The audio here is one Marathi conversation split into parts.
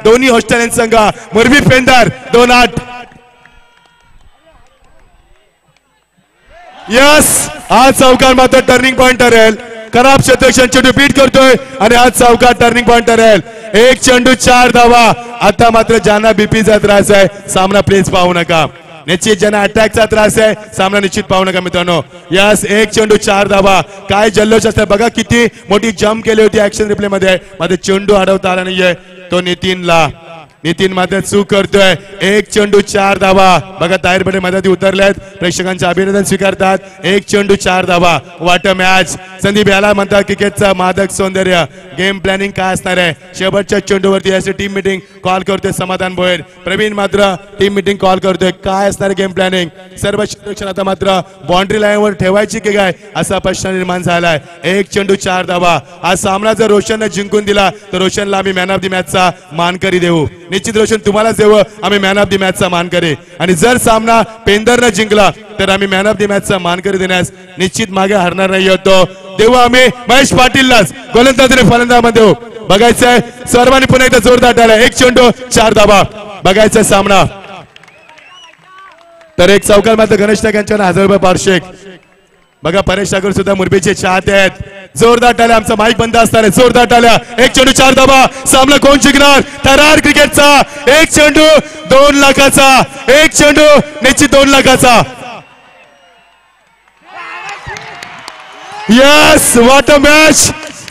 दोन्ही ऑस्ट्रेलियन संघ मुरबी पेंदर 2-8. यस, आज चौकार मात्र टर्निंग पॉइंट ठरेल. खराब क्षेत्ररक्षण चेंडू बीट करतोय आणि आज चौकार टर्निंग पॉइंट ठरेल. एक चेंडू 4 धावा. आता मात्र ज्यांना बीपीचा त्रास आहे सामना प्लीज पाहू नका. निश्चित ज्यांना अटॅकचा त्रास आहे सामना निश्चित पाहू नका मित्रांनो. यस, एक चेंडू 4 धावा. काय जल्लोष असतं बघा, किती मोठी जम्प केली होती ऍक्शन रिप्ले मध्ये. मात्र चेंडू अडवता आला नाहीये तो नितीन मात्र चूक करतोय. एक चेंडू 4 धावा. बघा ताहीर पटेल मधात उतरलेत, प्रेक्षकांचे अभिनंदन स्वीकारतात. एक चेंडू 4 धावा. वाट मॅच. संदीप याला म्हणतात क्रिकेटचा मादक सौंदर्य. गेम प्लॅनिंग काय असणार आहे शेवटच्या चेंडूवरती याची टीम मिटिंग कॉल करतोय समाधान भोयर. प्रवीण मात्र टीम मिटिंग कॉल करतोय. काय असणार गेम प्लॅनिंग. सर्व क्षेत्ररक्षण आता मात्र बाउंड्री लाईनवर ठेवायची की काय असा प्रश्न निर्माण झालाय. एक चेंडू 4 धावा. हा सामना जर रोशनने जिंकून दिला तर रोशनला आम्ही मॅन ऑफ द मॅचचा मानकरी देऊ. निश्चित रोशन तुम्हालाच देऊ आम्ही मॅन ऑफ द मॅचचा मानकरी. आणि जर सामना पेंदरने जिंकला तर आम्ही मॅन ऑफ द मॅचचा मानकरी देण्यास निश्चित मागे हरणार नाही होतो. देऊ आम्ही महेश पाटीललाच गोलंदाज आणि फलंदाजामध्ये देऊ. बघायचंय सर्वांनी पुन्हा एकदा जोरदार टाळ्या. एक चेंडू 4 धावा. बघायचंय सामना. तर एक चौकार मात्र गणेश नाईक यांच्या 1000 रुपये पारितोषिक. बघा परेश ठाकूर सुद्धा मुरबीचे चाहते आहेत. जोरदार टाळ्या. आमचा माईक बंद असताना जोरदार टाळ्या. एक चेंडू 4 धावा. सामना कोण जिंकणार. थरार क्रिकेटचा एक चेंडू 2 लाखाचा. एक चेंडू निश्चित 2 लाखाचा. Yes, what a match.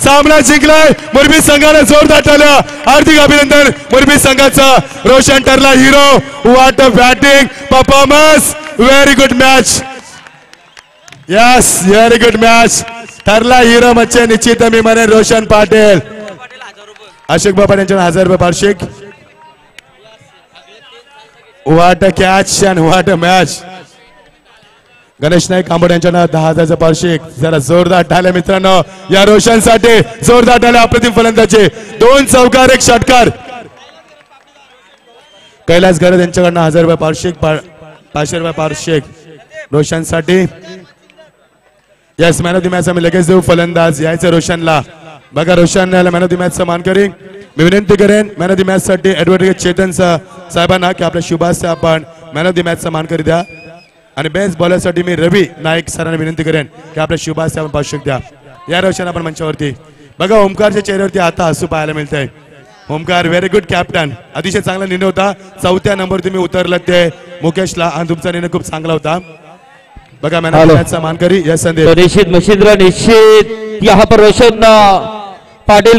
सामना जिंकलाय मुरबी संघाने. जोरदार टाळ्या. हार्दिक अभिनंदन मुरबी संघाचा. रोशन ठरला hero. What a batting performance. Very good match. Yes, very good match. ठरला हिरो म्हणजे निश्चित मी म्हणेन रोशन पाटील. अशोक बाबा यांच्या 1000 रुपये पारितोषिक. What a catch and what a match. Ganesh Naik Ambod यांच्या 10,000 पारितोषिक. जरा जोरदार टाळ्या मित्रांनो या रोशनसाठी. जोरदार टाळ्या. अप्रतिम फलंदाजी. 2 चौकार 1 षटकार. कैलास गरज यांच्याकडनं 1000 रुपये पारितोषिक. 500 रुपये पारितोषिक रोशनसाठी. Yes, man of the match आम्ही लगेच देऊ. फलंदाज यायचं रोशनला. बघा रोशन मॅन ऑफ द मॅचचा मानकरी. मी विनंती करेन मॅन ऑफ द मॅच साठी ऍडव्होकेट चेतन साहेबांना की आपल्या शुभास आपण मॅन ऑफ द मॅचचा मानकरी द्या. आणि बेस्ट बॉलरसाठी मी रवी नाईक सरांना विनंती करेन की आपल्या शुभास आपण पारितोषिक द्या. या रोशन आपण मंचावरती. बघा ओमकारच्या चेहऱ्यावरती आता हसू पाहायला मिळतंय. Omkar very good captain. अतिशय चांगला निर्णय होता. 4थ्या नंबर तुम्ही उतरलात ते मुकेशला आणि तुमचा निर्णय खूप चांगला होता. बघा मॅन ऑफ द मॅचचा मानकरी. यस संदीप. निश्चित मशींद्र निश्चित यहाँ पर रोशन पाटिल